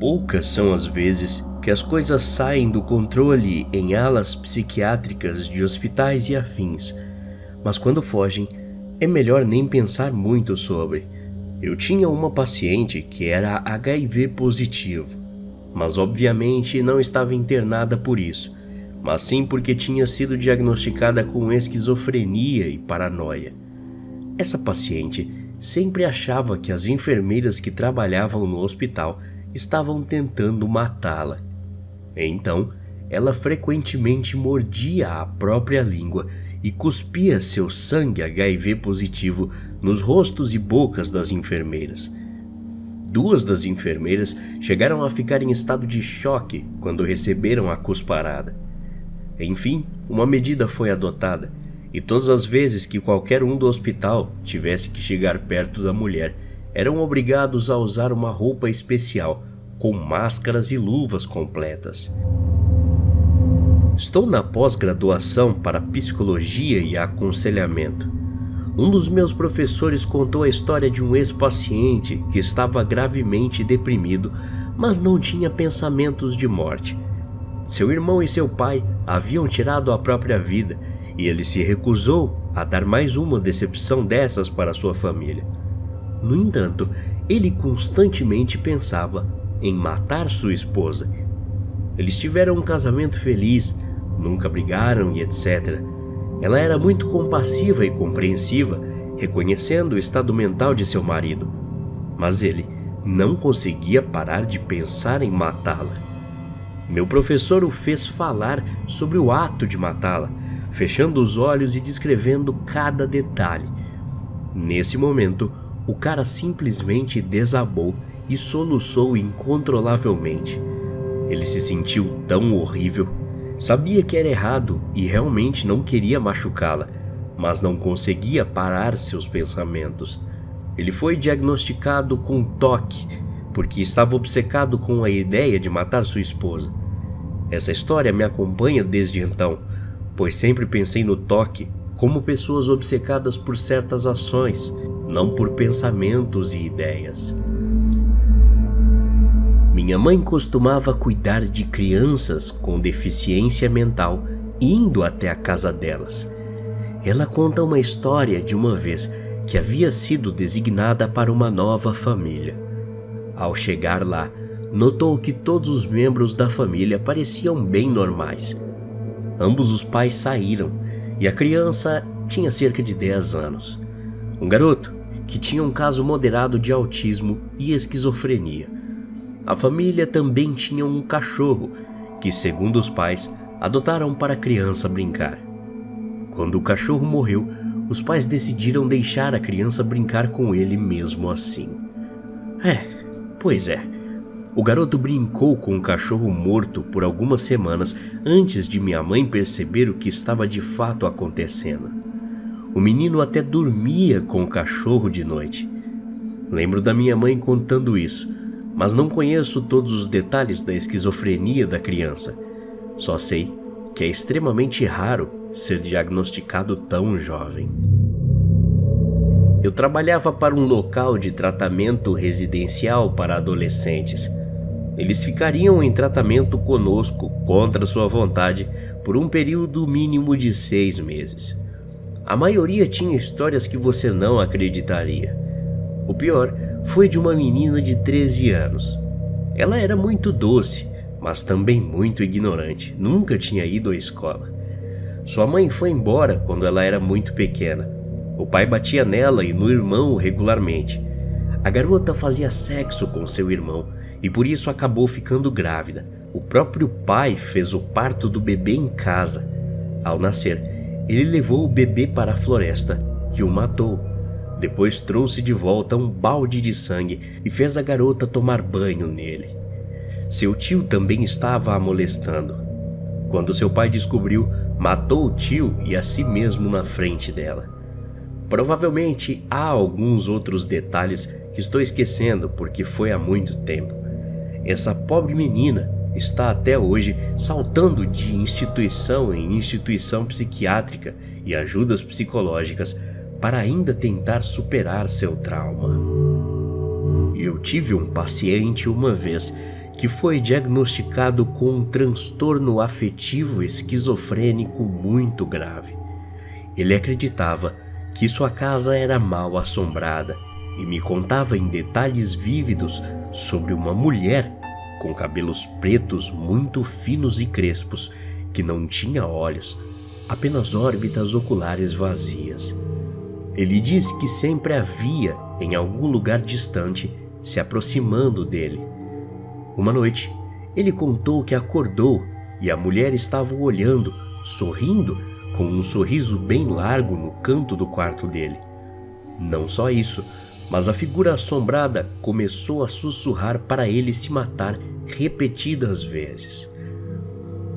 Poucas são as vezes que as coisas saem do controle em alas psiquiátricas de hospitais e afins, mas quando fogem, é melhor nem pensar muito sobre. Eu tinha uma paciente que era HIV positivo, mas obviamente não estava internada por isso, mas sim porque tinha sido diagnosticada com esquizofrenia e paranoia. Essa paciente sempre achava que as enfermeiras que trabalhavam no hospital estavam tentando matá-la. Então, ela frequentemente mordia a própria língua e cuspia seu sangue HIV positivo nos rostos e bocas das enfermeiras. 2 das enfermeiras chegaram a ficar em estado de choque quando receberam a cusparada. Enfim, uma medida foi adotada, e todas as vezes que qualquer um do hospital tivesse que chegar perto da mulher, eram obrigados a usar uma roupa especial, com máscaras e luvas completas. Estou na pós-graduação para psicologia e aconselhamento. Um dos meus professores contou a história de um ex-paciente que estava gravemente deprimido, mas não tinha pensamentos de morte. Seu irmão e seu pai haviam tirado a própria vida e ele se recusou a dar mais uma decepção dessas para sua família. No entanto, ele constantemente pensava em matar sua esposa. Eles tiveram um casamento feliz, nunca brigaram e etc. Ela era muito compassiva e compreensiva, reconhecendo o estado mental de seu marido, mas ele não conseguia parar de pensar em matá-la. Meu professor o fez falar sobre o ato de matá-la, fechando os olhos e descrevendo cada detalhe. Nesse momento, o cara simplesmente desabou e soluçou incontrolavelmente. Ele se sentiu tão horrível, sabia que era errado e realmente não queria machucá-la, mas não conseguia parar seus pensamentos. Ele foi diagnosticado com TOC, porque estava obcecado com a ideia de matar sua esposa. Essa história me acompanha desde então, pois sempre pensei no TOC como pessoas obcecadas por certas ações, não por pensamentos e ideias. Minha mãe costumava cuidar de crianças com deficiência mental, indo até a casa delas. Ela conta uma história de uma vez que havia sido designada para uma nova família. Ao chegar lá, notou que todos os membros da família pareciam bem normais. Ambos os pais saíram e a criança tinha cerca de 10 anos. Um garoto que tinha um caso moderado de autismo e esquizofrenia. A família também tinha um cachorro que, segundo os pais, adotaram para a criança brincar. Quando o cachorro morreu, os pais decidiram deixar a criança brincar com ele mesmo assim. Pois é. O garoto brincou com o cachorro morto por algumas semanas antes de minha mãe perceber o que estava de fato acontecendo. O menino até dormia com o cachorro de noite. Lembro da minha mãe contando isso, mas não conheço todos os detalhes da esquizofrenia da criança. Só sei que é extremamente raro ser diagnosticado tão jovem. Eu trabalhava para um local de tratamento residencial para adolescentes. Eles ficariam em tratamento conosco, contra sua vontade, por um período mínimo de 6 meses. A maioria tinha histórias que você não acreditaria. O pior foi de uma menina de 13 anos. Ela era muito doce, mas também muito ignorante, nunca tinha ido à escola. Sua mãe foi embora quando ela era muito pequena. O pai batia nela e no irmão regularmente. A garota fazia sexo com seu irmão e por isso acabou ficando grávida. O próprio pai fez o parto do bebê em casa. Ao nascer, ele levou o bebê para a floresta e o matou. Depois trouxe de volta um balde de sangue e fez a garota tomar banho nele. Seu tio também estava a molestando. Quando seu pai descobriu, matou o tio e a si mesmo na frente dela. Provavelmente há alguns outros detalhes que estou esquecendo porque foi há muito tempo. Essa pobre menina está até hoje saltando de instituição em instituição psiquiátrica e ajudas psicológicas para ainda tentar superar seu trauma. Eu tive um paciente uma vez que foi diagnosticado com um transtorno afetivo esquizofrênico muito grave. Ele acreditava que sua casa era mal assombrada e me contava em detalhes vívidos sobre uma mulher com cabelos pretos muito finos e crespos, que não tinha olhos, apenas órbitas oculares vazias. Ele disse que sempre a via em algum lugar distante, se aproximando dele. Uma noite, ele contou que acordou e a mulher estava o olhando, sorrindo, com um sorriso bem largo no canto do quarto dele. Não só isso, mas a figura assombrada começou a sussurrar para ele se matar repetidas vezes.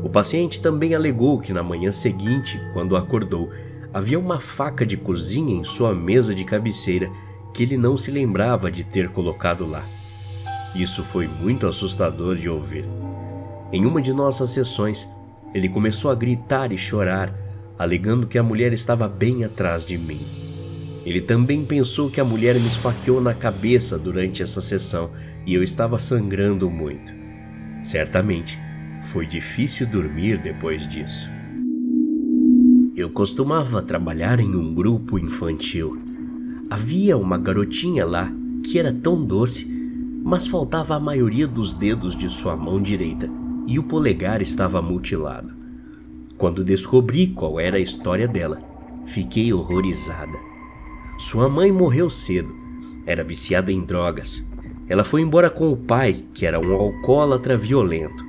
O paciente também alegou que na manhã seguinte, quando acordou, havia uma faca de cozinha em sua mesa de cabeceira que ele não se lembrava de ter colocado lá. Isso foi muito assustador de ouvir. Em uma de nossas sessões, ele começou a gritar e chorar, alegando que a mulher estava bem atrás de mim. Ele também pensou que a mulher me esfaqueou na cabeça durante essa sessão e eu estava sangrando muito. Certamente, foi difícil dormir depois disso. Eu costumava trabalhar em um grupo infantil. Havia uma garotinha lá que era tão doce, mas faltava a maioria dos dedos de sua mão direita e o polegar estava mutilado. Quando descobri qual era a história dela, fiquei horrorizada. Sua mãe morreu cedo, era viciada em drogas. Ela foi embora com o pai, que era um alcoólatra violento.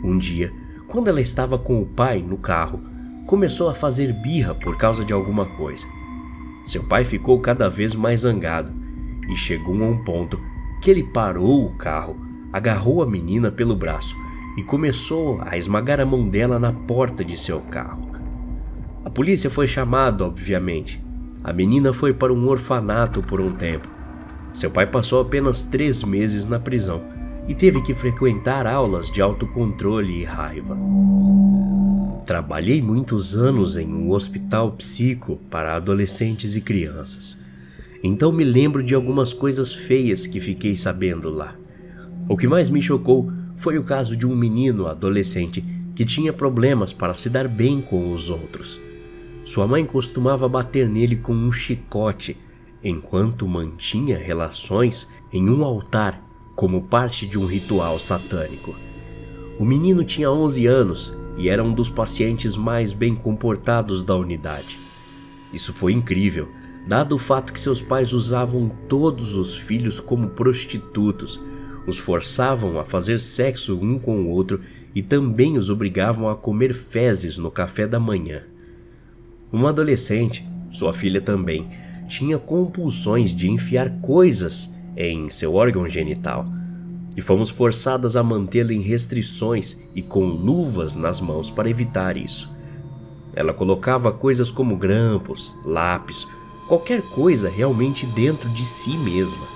Um dia, quando ela estava com o pai no carro, começou a fazer birra por causa de alguma coisa. Seu pai ficou cada vez mais zangado e chegou a um ponto que ele parou o carro, agarrou a menina pelo braço e começou a esmagar a mão dela na porta de seu carro. A polícia foi chamada, obviamente. A menina foi para um orfanato por um tempo. Seu pai passou apenas 3 meses na prisão e teve que frequentar aulas de autocontrole e raiva. Trabalhei muitos anos em um hospital psico para adolescentes e crianças. Então me lembro de algumas coisas feias que fiquei sabendo lá. O que mais me chocou foi o caso de um menino adolescente que tinha problemas para se dar bem com os outros. Sua mãe costumava bater nele com um chicote, enquanto mantinha relações em um altar como parte de um ritual satânico. O menino tinha 11 anos e era um dos pacientes mais bem comportados da unidade. Isso foi incrível, dado o fato que seus pais usavam todos os filhos como prostitutos, os forçavam a fazer sexo um com o outro e também os obrigavam a comer fezes no café da manhã. Uma adolescente, sua filha também, tinha compulsões de enfiar coisas em seu órgão genital, e fomos forçadas a mantê-la em restrições e com luvas nas mãos para evitar isso. Ela colocava coisas como grampos, lápis, qualquer coisa realmente dentro de si mesma.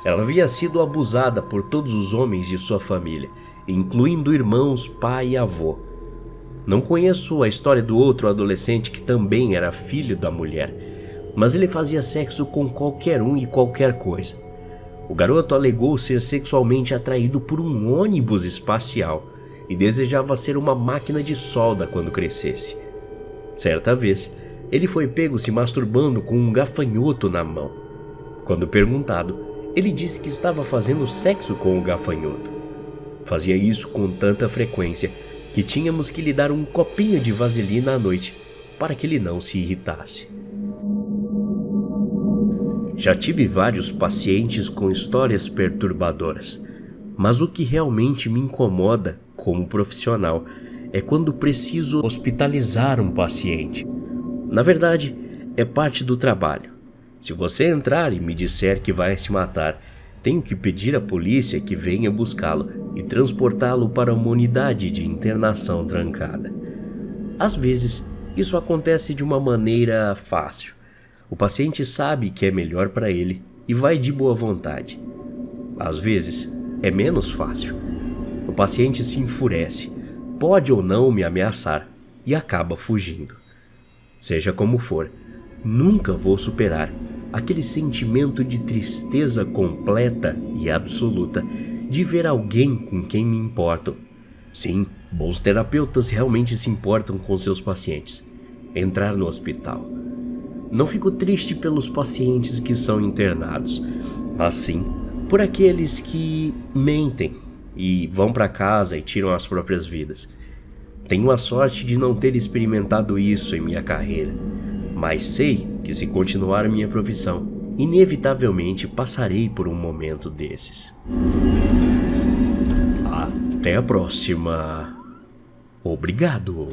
Ela havia sido abusada por todos os homens de sua família, incluindo irmãos, pai e avô. Não conheço a história do outro adolescente que também era filho da mulher, mas ele fazia sexo com qualquer um e qualquer coisa. O garoto alegou ser sexualmente atraído por um ônibus espacial e desejava ser uma máquina de solda quando crescesse. Certa vez, ele foi pego se masturbando com um gafanhoto na mão. Quando perguntado, ele disse que estava fazendo sexo com o gafanhoto. Fazia isso com tanta frequência que tínhamos que lhe dar um copinho de vaselina à noite para que ele não se irritasse. Já tive vários pacientes com histórias perturbadoras, mas o que realmente me incomoda como profissional é quando preciso hospitalizar um paciente. Na verdade, é parte do trabalho. Se você entrar e me disser que vai se matar, tenho que pedir à polícia que venha buscá-lo e transportá-lo para uma unidade de internação trancada. Às vezes, isso acontece de uma maneira fácil. O paciente sabe que é melhor para ele e vai de boa vontade. Às vezes, é menos fácil. O paciente se enfurece, pode ou não me ameaçar e acaba fugindo. Seja como for, nunca vou superar aquele sentimento de tristeza completa e absoluta de ver alguém com quem me importo. Sim, bons terapeutas realmente se importam com seus pacientes. Entrar no hospital. Não fico triste pelos pacientes que são internados, mas sim por aqueles que mentem e vão para casa e tiram as próprias vidas. Tenho a sorte de não ter experimentado isso em minha carreira, mas sei que se continuar minha profissão, inevitavelmente passarei por um momento desses. Até a próxima. Obrigado.